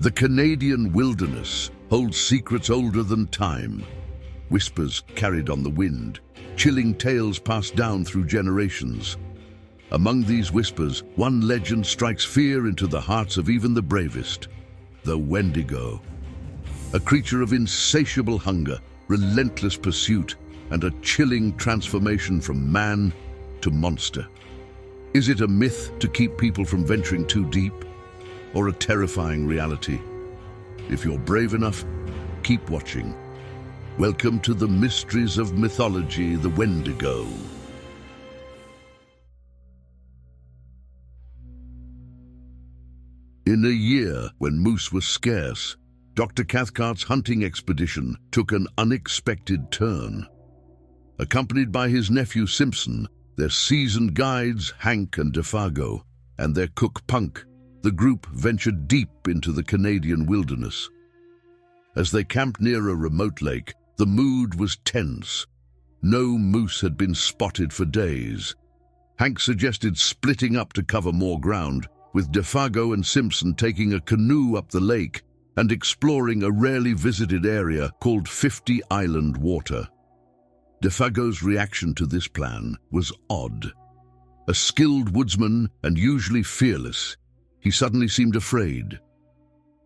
The Canadian wilderness holds secrets older than time. Whispers carried on the wind, chilling tales passed down through generations. Among these whispers, one legend strikes fear into the hearts of even the bravest: the Wendigo. A creature of insatiable hunger, relentless pursuit, and a chilling transformation from man to monster. Is it a myth to keep people from venturing too deep, or a terrifying reality? If you're brave enough, keep watching. Welcome to the mysteries of mythology, the Wendigo. In a year when moose were scarce, Dr. Cathcart's hunting expedition took an unexpected turn. Accompanied by his nephew Simpson, their seasoned guides Hank and Defago, and their cook Punk, the group ventured deep into the Canadian wilderness. As they camped near a remote lake, the mood was tense. No moose had been spotted for days. Hank suggested splitting up to cover more ground, with Defago and Simpson taking a canoe up the lake and exploring a rarely visited area called 50 Island Water. Defago's reaction to this plan was odd. A skilled woodsman and usually fearless, he suddenly seemed afraid.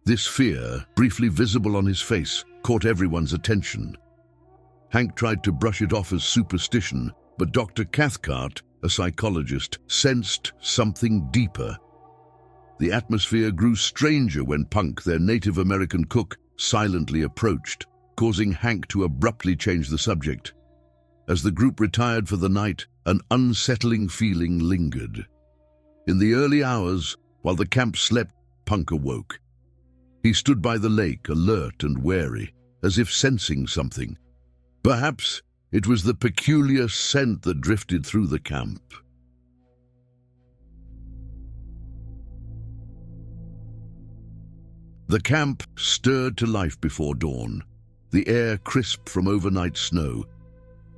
This fear, briefly visible on his face, caught everyone's attention. Hank tried to brush it off as superstition, but Dr. Cathcart, a psychologist, sensed something deeper. The atmosphere grew stranger when Punk, their Native American cook, silently approached, causing Hank to abruptly change the subject. As the group retired for the night, an unsettling feeling lingered. In the early hours, while the camp slept, Punk awoke. He stood by the lake, alert and wary, as if sensing something. Perhaps it was the peculiar scent that drifted through the camp. The camp stirred to life before dawn, the air crisp from overnight snow.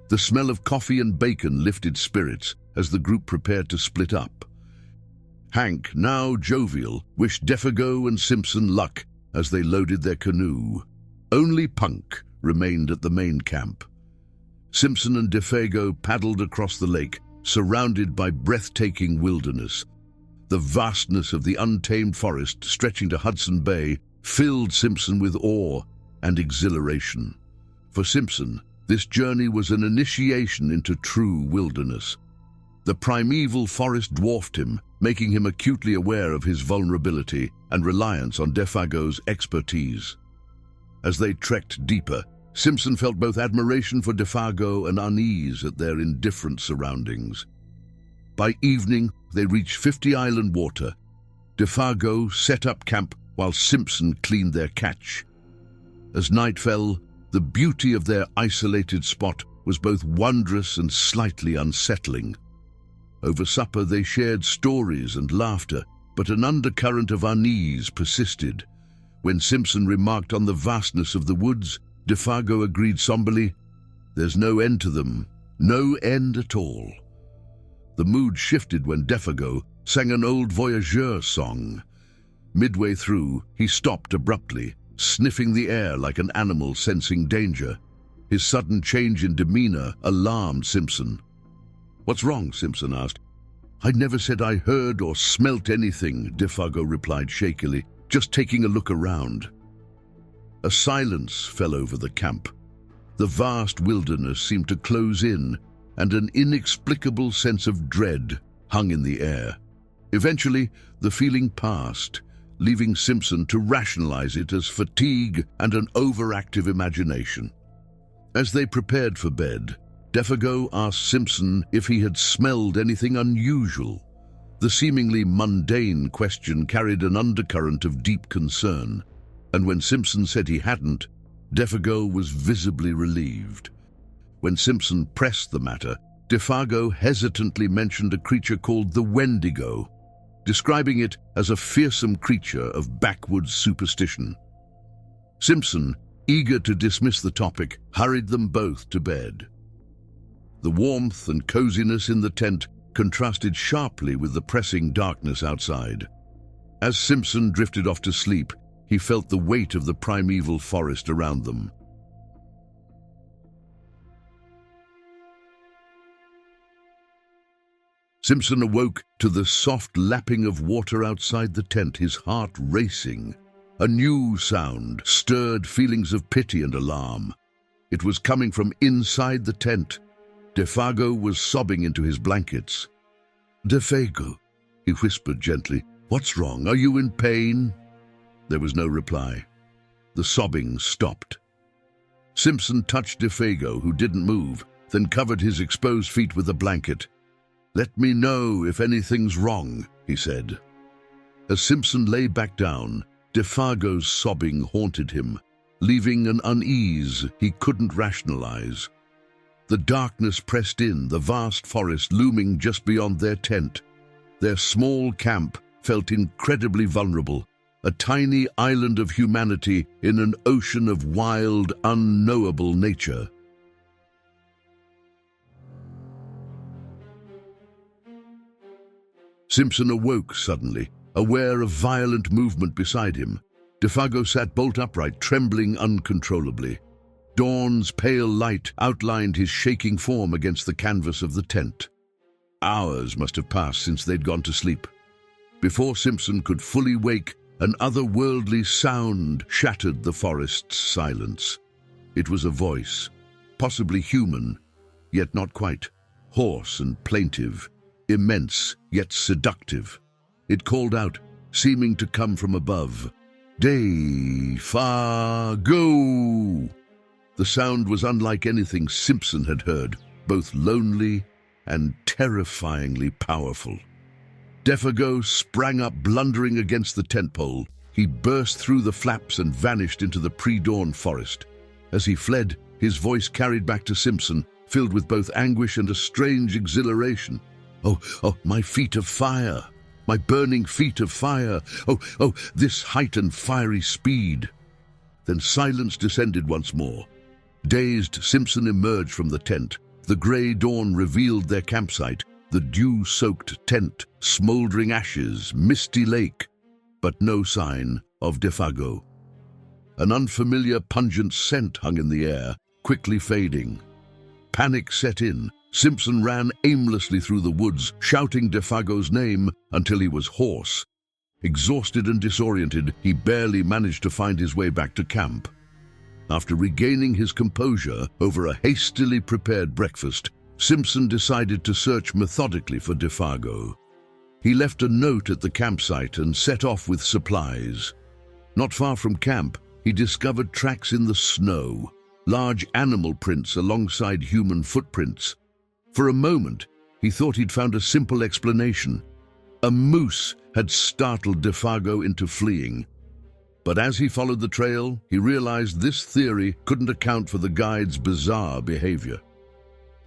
The smell of coffee and bacon lifted spirits as the group prepared to split up. Hank, now jovial, wished Defago and Simpson luck as they loaded their canoe. Only Punk remained at the main camp. Simpson and Defago paddled across the lake, surrounded by breathtaking wilderness. The vastness of the untamed forest stretching to Hudson Bay filled Simpson with awe and exhilaration. For Simpson, this journey was an initiation into true wilderness. The primeval forest dwarfed him, making him acutely aware of his vulnerability and reliance on Defago's expertise. As they trekked deeper, Simpson felt both admiration for Defago and unease at their indifferent surroundings. By evening, they reached 50 Island Water. Defago set up camp while Simpson cleaned their catch. As night fell, the beauty of their isolated spot was both wondrous and slightly unsettling. Over supper they shared stories and laughter, but an undercurrent of unease persisted. When Simpson remarked on the vastness of the woods, Defago agreed somberly, "There's no end to them, no end at all." The mood shifted when Defago sang an old voyageur song. Midway through, he stopped abruptly, sniffing the air like an animal sensing danger. His sudden change in demeanor alarmed Simpson. "What's wrong?" Simpson asked. "I never said I heard or smelt anything," Defago replied shakily, "just taking a look around." A silence fell over the camp. The vast wilderness seemed to close in, and an inexplicable sense of dread hung in the air. Eventually, the feeling passed, leaving Simpson to rationalize it as fatigue and an overactive imagination. As they prepared for bed, Defago asked Simpson if he had smelled anything unusual. The seemingly mundane question carried an undercurrent of deep concern, and when Simpson said he hadn't, Defago was visibly relieved. When Simpson pressed the matter, Defago hesitantly mentioned a creature called the Wendigo, describing it as a fearsome creature of backwoods superstition. Simpson, eager to dismiss the topic, hurried them both to bed. The warmth and coziness in the tent contrasted sharply with the pressing darkness outside. As Simpson drifted off to sleep, He felt the weight of the primeval forest around them. Simpson awoke to the soft lapping of water outside the tent, his heart racing. A new sound stirred feelings of pity and alarm. It was coming from inside the tent. Defago was sobbing into his blankets. "Defago," he whispered gently, "what's wrong? Are you in pain?" There was no reply. The sobbing stopped. Simpson touched Defago, who didn't move, then covered his exposed feet with a blanket. "Let me know if anything's wrong," he said. As Simpson lay back down, Defago's sobbing haunted him, leaving an unease he couldn't rationalize. The darkness pressed in, the vast forest looming just beyond their tent. Their small camp felt incredibly vulnerable, a tiny island of humanity in an ocean of wild, unknowable nature. Simpson awoke suddenly, aware of violent movement beside him. Defago sat bolt upright, trembling uncontrollably. Dawn's pale light outlined his shaking form against the canvas of the tent. Hours must have passed since they'd gone to sleep. Before Simpson could fully wake, an otherworldly sound shattered the forest's silence. It was a voice, possibly human, yet not quite, hoarse and plaintive, immense yet seductive. It called out, seeming to come from above, "Defago!" The sound was unlike anything Simpson had heard, both lonely and terrifyingly powerful. Defago sprang up, blundering against the tent pole. He burst through the flaps and vanished into the pre-dawn forest. As he fled, his voice carried back to Simpson, filled with both anguish and a strange exhilaration. Oh, my feet of fire! My burning feet of fire! Oh, this heightened fiery speed! Then silence descended once more. Dazed, Simpson emerged from the tent. The grey dawn revealed their campsite, the dew-soaked tent, smouldering ashes, misty lake, but no sign of Defago. An unfamiliar pungent scent hung in the air, quickly fading. Panic set in. Simpson ran aimlessly through the woods, shouting Defago's name until he was hoarse. Exhausted and disoriented, he barely managed to find his way back to camp. After regaining his composure over a hastily prepared breakfast, Simpson decided to search methodically for Defago. He left a note at the campsite and set off with supplies. Not far from camp, he discovered tracks in the snow, large animal prints alongside human footprints. For a moment, he thought he'd found a simple explanation. A moose had startled Defago into fleeing. But as he followed the trail, he realized this theory couldn't account for the guide's bizarre behavior.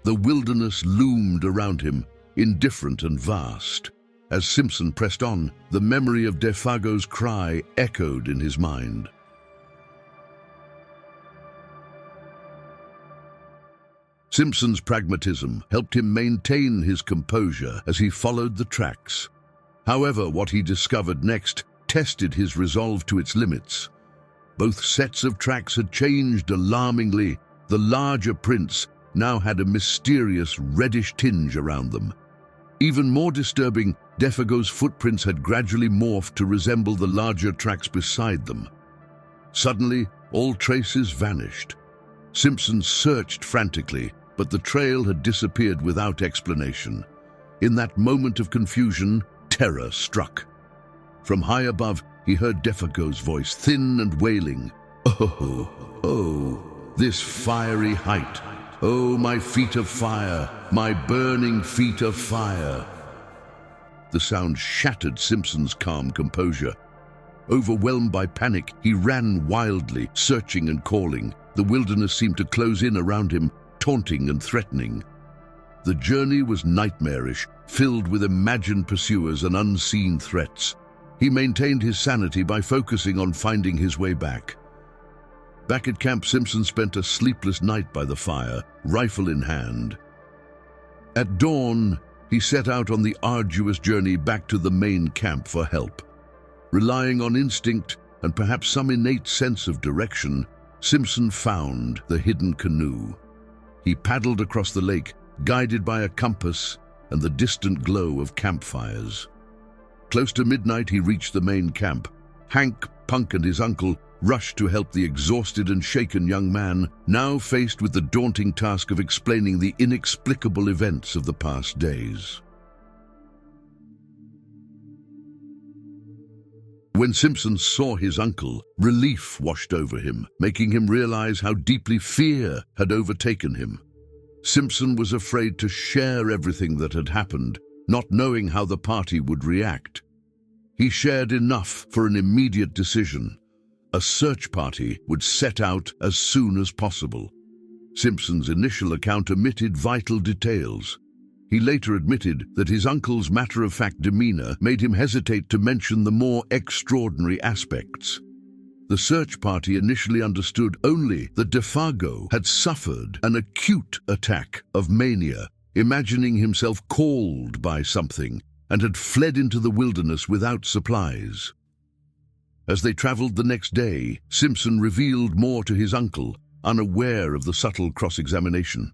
The wilderness loomed around him, indifferent and vast. As Simpson pressed on, the memory of Defago's cry echoed in his mind. Simpson's pragmatism helped him maintain his composure as he followed the tracks. However, what he discovered next tested his resolve to its limits. Both sets of tracks had changed alarmingly. The larger prints now had a mysterious reddish tinge around them. Even more disturbing, Defago's footprints had gradually morphed to resemble the larger tracks beside them. Suddenly, all traces vanished. Simpson searched frantically, but the trail had disappeared without explanation. In that moment of confusion, terror struck. From high above, he heard Defago's voice, thin and wailing. Oh, this fiery height. Oh, my feet of fire, my burning feet of fire. The sound shattered Simpson's calm composure. Overwhelmed by panic, he ran wildly, searching and calling. The wilderness seemed to close in around him, taunting and threatening. The journey was nightmarish, filled with imagined pursuers and unseen threats. He maintained his sanity by focusing on finding his way back. Back at camp, Simpson spent a sleepless night by the fire, rifle in hand. At dawn, he set out on the arduous journey back to the main camp for help. Relying on instinct, and perhaps some innate sense of direction, Simpson found the hidden canoe. He paddled across the lake, guided by a compass and the distant glow of campfires. Close to midnight, he reached the main camp. Hank, Punk, and his uncle rushed to help the exhausted and shaken young man, now faced with the daunting task of explaining the inexplicable events of the past days. When Simpson saw his uncle, relief washed over him, making him realize how deeply fear had overtaken him. Simpson was afraid to share everything that had happened, not knowing how the party would react. He shared enough for an immediate decision. A search party would set out as soon as possible. Simpson's initial account omitted vital details. He later admitted that his uncle's matter-of-fact demeanor made him hesitate to mention the more extraordinary aspects. The search party initially understood only that Defago had suffered an acute attack of mania, imagining himself called by something, and had fled into the wilderness without supplies. As they traveled the next day, Simpson revealed more to his uncle, unaware of the subtle cross-examination.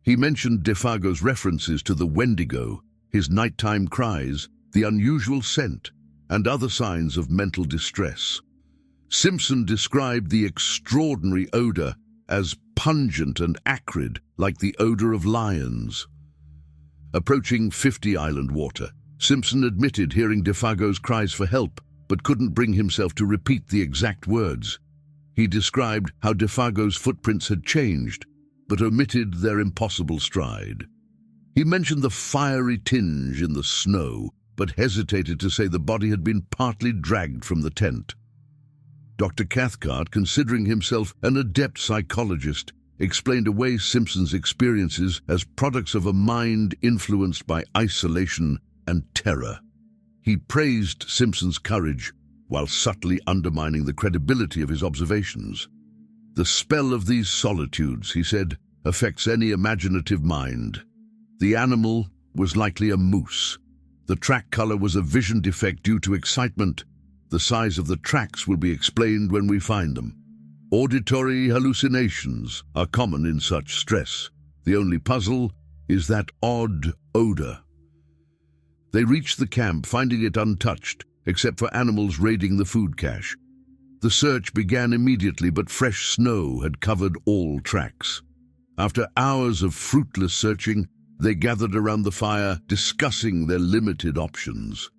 He mentioned Defago's references to the Wendigo, his nighttime cries, the unusual scent, and other signs of mental distress. Simpson described the extraordinary odor as pungent and acrid, like the odor of lions. Approaching 50 Island Water, Simpson admitted hearing Defago's cries for help, but couldn't bring himself to repeat the exact words. He described how Defago's footprints had changed, but omitted their impossible stride. He mentioned the fiery tinge in the snow, but hesitated to say the body had been partly dragged from the tent. Dr. Cathcart, considering himself an adept psychologist, explained away Simpson's experiences as products of a mind influenced by isolation and terror. He praised Simpson's courage while subtly undermining the credibility of his observations. The spell of these solitudes, he said, affects any imaginative mind. The animal was likely a moose. The track color was a vision defect due to excitement. The size of the tracks will be explained when we find them. Auditory hallucinations are common in such stress. The only puzzle is that odd odor. They reached the camp, finding it untouched, except for animals raiding the food cache. The search began immediately, but fresh snow had covered all tracks. After hours of fruitless searching, they gathered around the fire, discussing their limited options.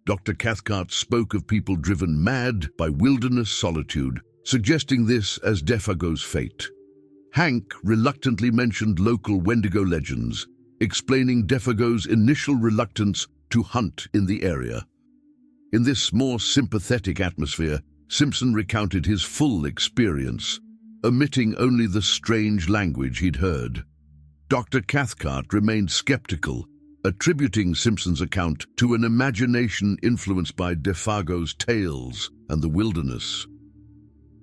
Dr. Cathcart spoke of people driven mad by wilderness solitude, suggesting this as Defago's fate. Hank reluctantly mentioned local Wendigo legends, explaining Defago's initial reluctance to hunt in the area. In this more sympathetic atmosphere, Simpson recounted his full experience, omitting only the strange language he'd heard. Dr. Cathcart remained skeptical, attributing Simpson's account to an imagination influenced by Defago's tales and the wilderness.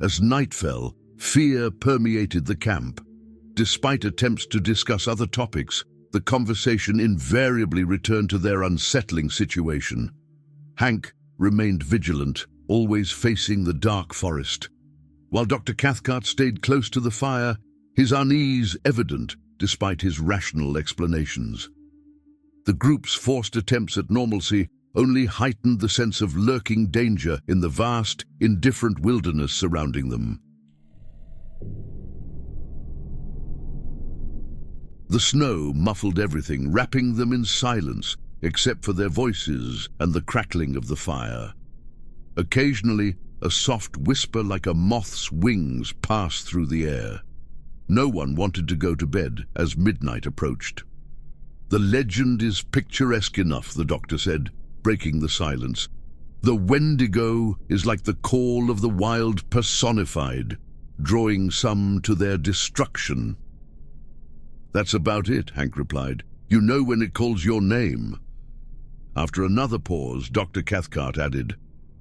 As night fell, fear permeated the camp. Despite attempts to discuss other topics, the conversation invariably returned to their unsettling situation. Hank remained vigilant, always facing the dark forest. While Dr. Cathcart stayed close to the fire, his unease evident despite his rational explanations. The group's forced attempts at normalcy only heightened the sense of lurking danger in the vast, indifferent wilderness surrounding them. The snow muffled everything, wrapping them in silence, except for their voices and the crackling of the fire. Occasionally, a soft whisper like a moth's wings passed through the air. No one wanted to go to bed as midnight approached. "The legend is picturesque enough," the doctor said, breaking the silence. "The Wendigo is like the call of the wild personified, drawing some to their destruction." "That's about it," Hank replied. "You know when it calls your name." After another pause, Dr. Cathcart added,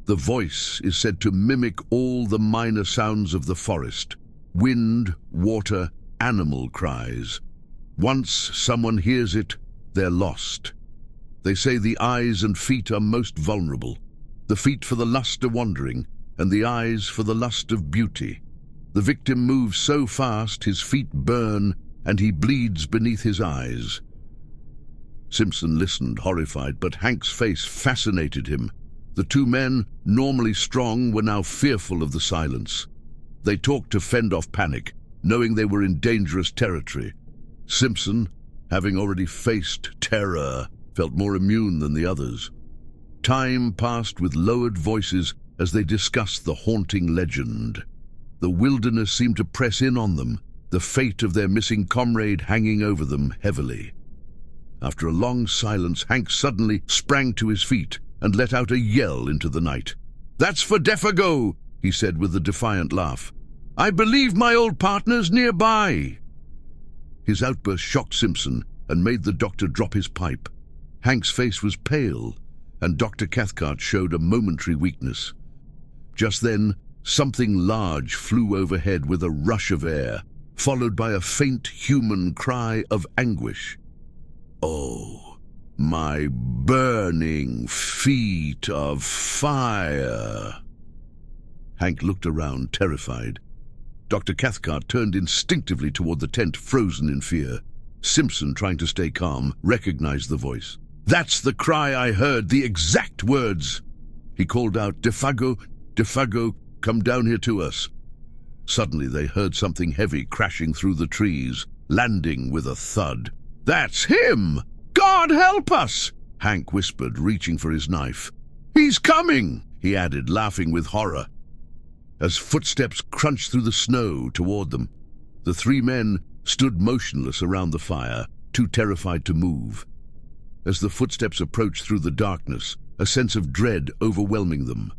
"The voice is said to mimic all the minor sounds of the forest: wind, water, animal cries. Once someone hears it, they're lost. They say the eyes and feet are most vulnerable. The feet for the lust of wandering, and the eyes for the lust of beauty. The victim moves so fast his feet burn and he bleeds beneath his eyes. Simpson listened, horrified, but Hank's face fascinated him. The two men, normally strong, were now fearful of the silence. They talked to fend off panic, knowing they were in dangerous territory. Simpson, having already faced terror, felt more immune than the others. Time passed with lowered voices as they discussed the haunting legend. The wilderness seemed to press in on them, the fate of their missing comrade hanging over them heavily. After a long silence, Hank suddenly sprang to his feet and let out a yell into the night. "That's for Defago," he said with a defiant laugh. "I believe my old partner's nearby." His outburst shocked Simpson and made the doctor drop his pipe. Hank's face was pale, and Dr. Cathcart showed a momentary weakness. Just then, something large flew overhead with a rush of air, followed by a faint human cry of anguish. "Oh, my burning feet of fire!" Hank looked around, terrified. Dr. Cathcart turned instinctively toward the tent, frozen in fear. Simpson, trying to stay calm, recognized the voice. "That's the cry I heard, the exact words!" He called out, "Defago, Defago, come down here to us." Suddenly they heard something heavy crashing through the trees, landing with a thud. "That's him! God help us!" Hank whispered, reaching for his knife. "He's coming!" he added, laughing with horror. As footsteps crunched through the snow toward them, the three men stood motionless around the fire, too terrified to move. As the footsteps approached through the darkness, a sense of dread overwhelming them.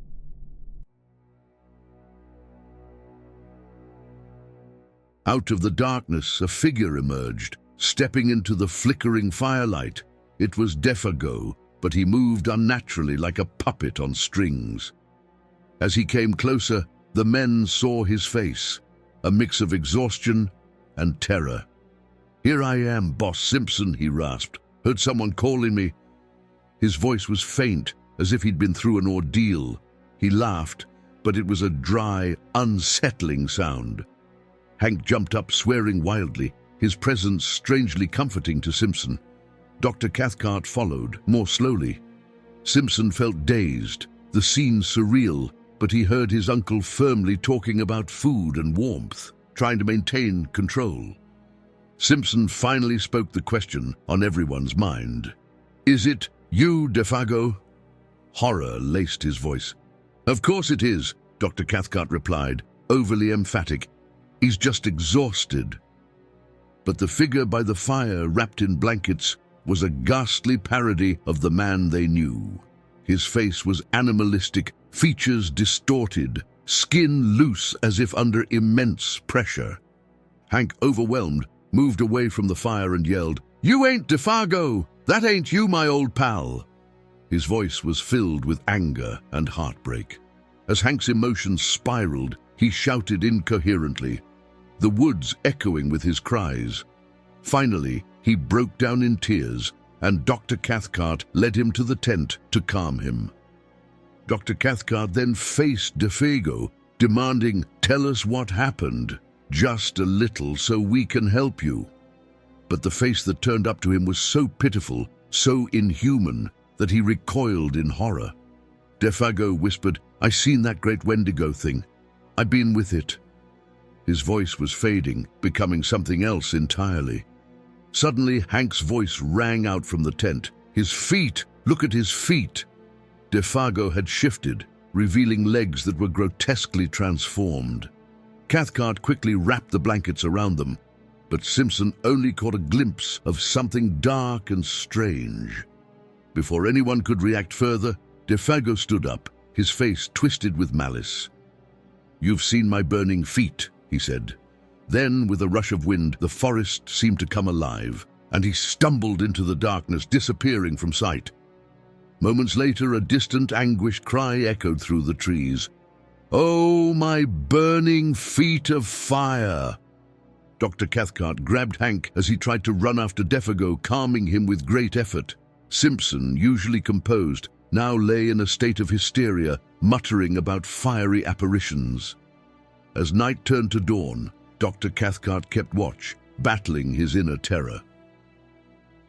Out of the darkness, a figure emerged, stepping into the flickering firelight. It was Defago, but he moved unnaturally like a puppet on strings. As he came closer, the men saw his face, a mix of exhaustion and terror. "Here I am, Boss Simpson," he rasped. "Heard someone calling me." His voice was faint, as if he'd been through an ordeal. He laughed, but it was a dry, unsettling sound. Hank jumped up, swearing wildly, his presence strangely comforting to Simpson. Dr. Cathcart followed, more slowly. Simpson felt dazed, the scene surreal, but he heard his uncle firmly talking about food and warmth, trying to maintain control. Simpson finally spoke the question on everyone's mind. "Is it you, Defago?" Horror laced his voice. "Of course it is," Dr. Cathcart replied, overly emphatic. "He's just exhausted." But the figure by the fire, wrapped in blankets, was a ghastly parody of the man they knew. His face was animalistic, features distorted, skin loose as if under immense pressure. Hank, overwhelmed, moved away from the fire and yelled, "You ain't Defago! That ain't you, my old pal!" His voice was filled with anger and heartbreak. As Hank's emotions spiraled, he shouted incoherently, the woods echoing with his cries. Finally, he broke down in tears, and Dr. Cathcart led him to the tent to calm him. Dr. Cathcart then faced Defago, demanding, "Tell us what happened, just a little so we can help you." But the face that turned up to him was so pitiful, so inhuman, that he recoiled in horror. Defago whispered, "I seen that great Wendigo thing. I been with it." His voice was fading, becoming something else entirely. Suddenly, Hank's voice rang out from the tent. "His feet! Look at his feet!" Defago had shifted, revealing legs that were grotesquely transformed. Cathcart quickly wrapped the blankets around them, but Simpson only caught a glimpse of something dark and strange. Before anyone could react further, Defago stood up, his face twisted with malice. "You've seen my burning feet," he said. Then, with a rush of wind, the forest seemed to come alive, and he stumbled into the darkness, disappearing from sight. Moments later, a distant, anguished cry echoed through the trees. "Oh, my burning feet of fire!" Dr. Cathcart grabbed Hank as he tried to run after Defago, calming him with great effort. Simpson, usually composed, now lay in a state of hysteria, muttering about fiery apparitions. As night turned to dawn, Dr. Cathcart kept watch, battling his inner terror.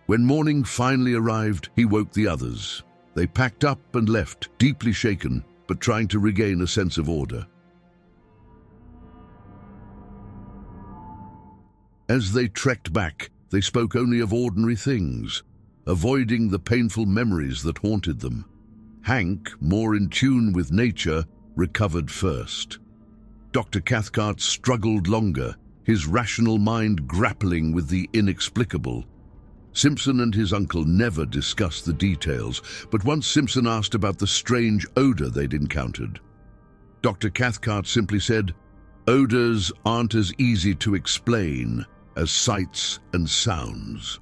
When morning finally arrived, he woke the others. They packed up and left, deeply shaken, but trying to regain a sense of order. As they trekked back, they spoke only of ordinary things, avoiding the painful memories that haunted them. Hank, more in tune with nature, recovered first. Dr. Cathcart struggled longer, his rational mind grappling with the inexplicable. Simpson and his uncle never discussed the details, but once Simpson asked about the strange odor they'd encountered. Dr. Cathcart simply said, "Odors aren't as easy to explain as sights and sounds."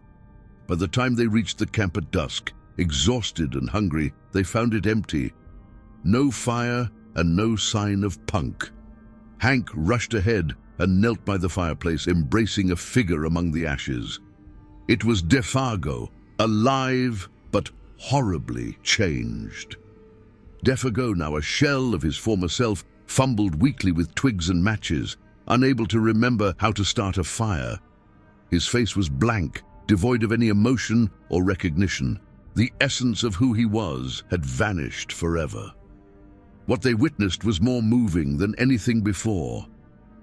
By the time they reached the camp at dusk, exhausted and hungry, they found it empty. No fire and no sign of Punk. Hank rushed ahead and knelt by the fireplace, embracing a figure among the ashes. It was Defago, alive but horribly changed. Defago, now a shell of his former self, fumbled weakly with twigs and matches, unable to remember how to start a fire. His face was blank, devoid of any emotion or recognition. The essence of who he was had vanished forever. What they witnessed was more moving than anything before.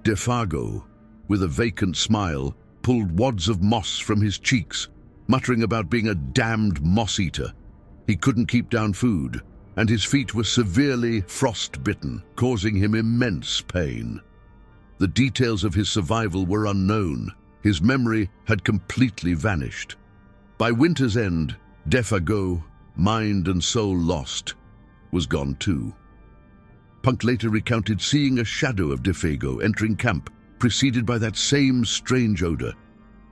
Defago, with a vacant smile, pulled wads of moss from his cheeks, muttering about being a damned moss-eater. He couldn't keep down food, and his feet were severely frost-bitten, causing him immense pain. The details of his survival were unknown. His memory had completely vanished. By winter's end, Defago, mind and soul lost, was gone too. Punk later recounted seeing a shadow of Defago entering camp, preceded by that same strange odor.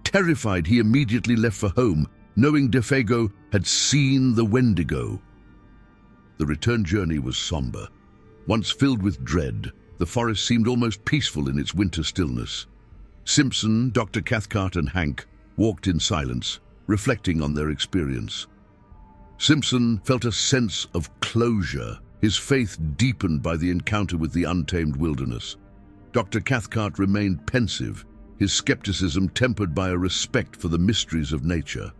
Terrified, he immediately left for home, knowing Defago had seen the Wendigo. The return journey was somber. Once filled with dread, the forest seemed almost peaceful in its winter stillness. Simpson, Dr. Cathcart, and Hank walked in silence, reflecting on their experience. Simpson felt a sense of closure, his faith deepened by the encounter with the untamed wilderness. Dr. Cathcart remained pensive, his skepticism tempered by a respect for the mysteries of nature.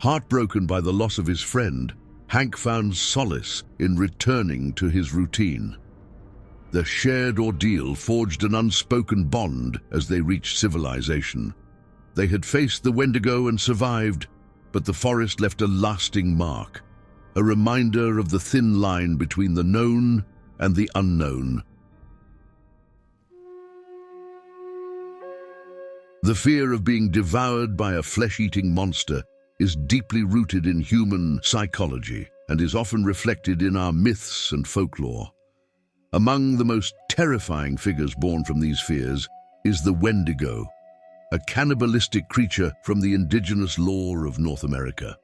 Heartbroken by the loss of his friend, Hank found solace in returning to his routine. The shared ordeal forged an unspoken bond as they reached civilization. They had faced the Wendigo and survived, but the forest left a lasting mark, a reminder of the thin line between the known and the unknown. The fear of being devoured by a flesh-eating monster is deeply rooted in human psychology and is often reflected in our myths and folklore. Among the most terrifying figures born from these fears is the Wendigo, a cannibalistic creature from the indigenous lore of North America.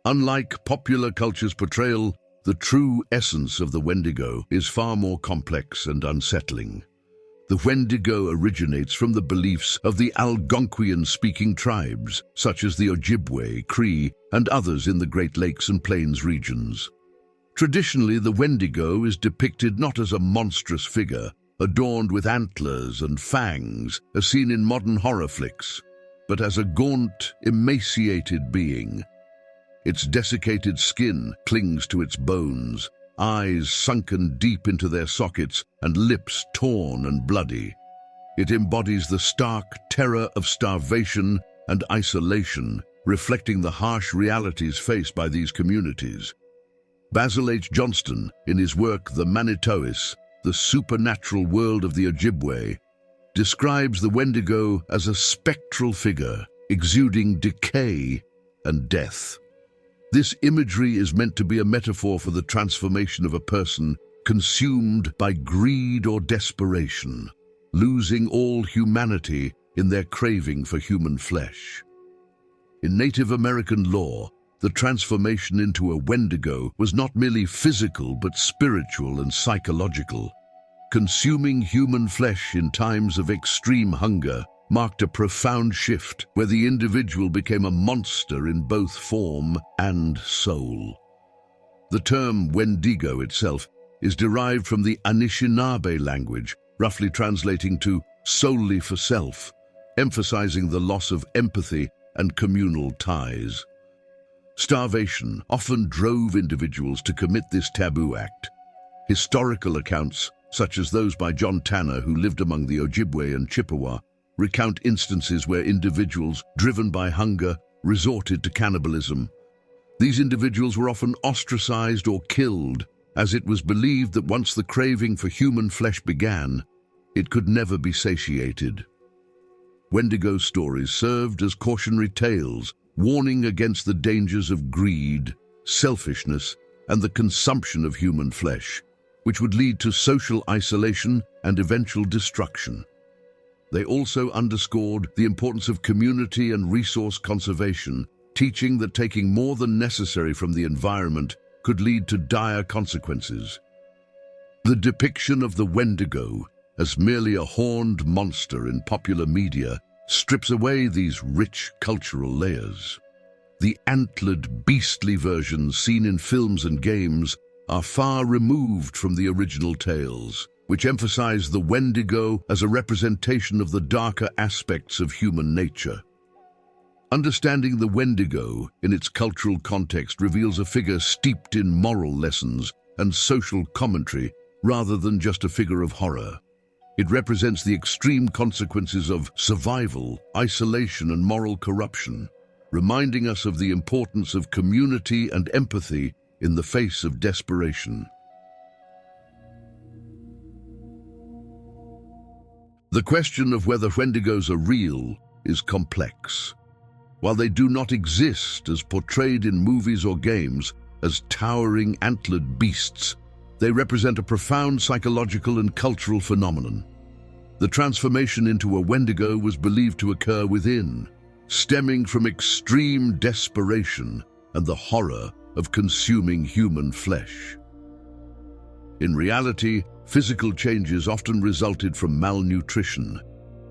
Unlike popular culture's portrayal, the true essence of the Wendigo is far more complex and unsettling. The Wendigo originates from the beliefs of the Algonquian-speaking tribes, such as the Ojibwe, Cree, and others in the Great Lakes and Plains regions. Traditionally, the Wendigo is depicted not as a monstrous figure, adorned with antlers and fangs, as seen in modern horror flicks, but as a gaunt, emaciated being. Its desiccated skin clings to its bones, eyes sunken deep into their sockets and lips torn and bloody. It embodies the stark terror of starvation and isolation, reflecting the harsh realities faced by these communities. Basil H. Johnston, in his work The Manitois, The Supernatural World of the Ojibwe, describes the Wendigo as a spectral figure exuding decay and death. This imagery is meant to be a metaphor for the transformation of a person consumed by greed or desperation, losing all humanity in their craving for human flesh. In Native American lore, the transformation into a Wendigo was not merely physical but spiritual and psychological. Consuming human flesh in times of extreme hunger marked a profound shift where the individual became a monster in both form and soul. The term Wendigo itself is derived from the Anishinaabe language, roughly translating to solely for self, emphasizing the loss of empathy and communal ties. Starvation often drove individuals to commit this taboo act. Historical accounts, such as those by John Tanner, who lived among the Ojibwe and Chippewa, recount instances where individuals, driven by hunger, resorted to cannibalism. These individuals were often ostracized or killed, as it was believed that once the craving for human flesh began, it could never be satiated. Wendigo stories served as cautionary tales, warning against the dangers of greed, selfishness, and the consumption of human flesh, which would lead to social isolation and eventual destruction. They also underscored the importance of community and resource conservation, teaching that taking more than necessary from the environment could lead to dire consequences. The depiction of the Wendigo as merely a horned monster in popular media strips away these rich cultural layers. The antlered, beastly versions seen in films and games are far removed from the original tales, which emphasize the Wendigo as a representation of the darker aspects of human nature. Understanding the Wendigo in its cultural context reveals a figure steeped in moral lessons and social commentary rather than just a figure of horror. It represents the extreme consequences of survival, isolation, and moral corruption, reminding us of the importance of community and empathy in the face of desperation. The question of whether Wendigos are real is complex. While they do not exist as portrayed in movies or games as towering antlered beasts, they represent a profound psychological and cultural phenomenon. The transformation into a Wendigo was believed to occur within, stemming from extreme desperation and the horror of consuming human flesh. In reality, physical changes often resulted from malnutrition.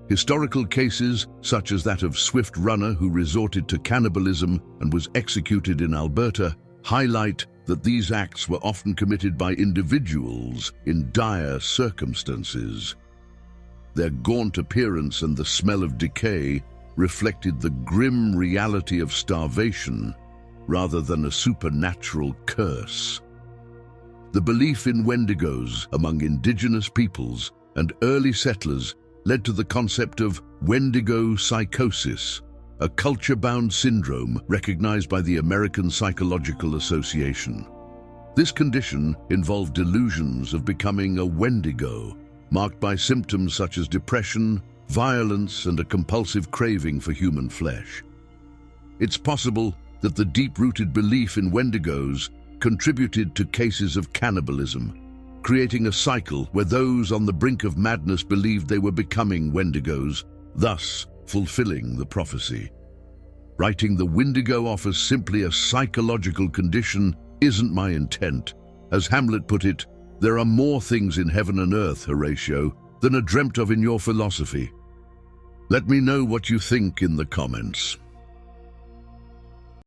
Historical cases, such as that of Swift Runner who resorted to cannibalism and was executed in Alberta, highlight that these acts were often committed by individuals in dire circumstances. Their gaunt appearance and the smell of decay reflected the grim reality of starvation rather than a supernatural curse. The belief in Wendigos among indigenous peoples and early settlers led to the concept of Wendigo psychosis, a culture-bound syndrome recognized by the American Psychological Association. This condition involved delusions of becoming a Wendigo, marked by symptoms such as depression, violence, and a compulsive craving for human flesh. It's possible that the deep-rooted belief in Wendigos contributed to cases of cannibalism, creating a cycle where those on the brink of madness believed they were becoming Wendigos, thus fulfilling the prophecy. Writing the Windigo off as simply a psychological condition isn't my intent. As Hamlet put it, there are more things in heaven and earth, Horatio, than are dreamt of in your philosophy. Let me know what you think in the comments.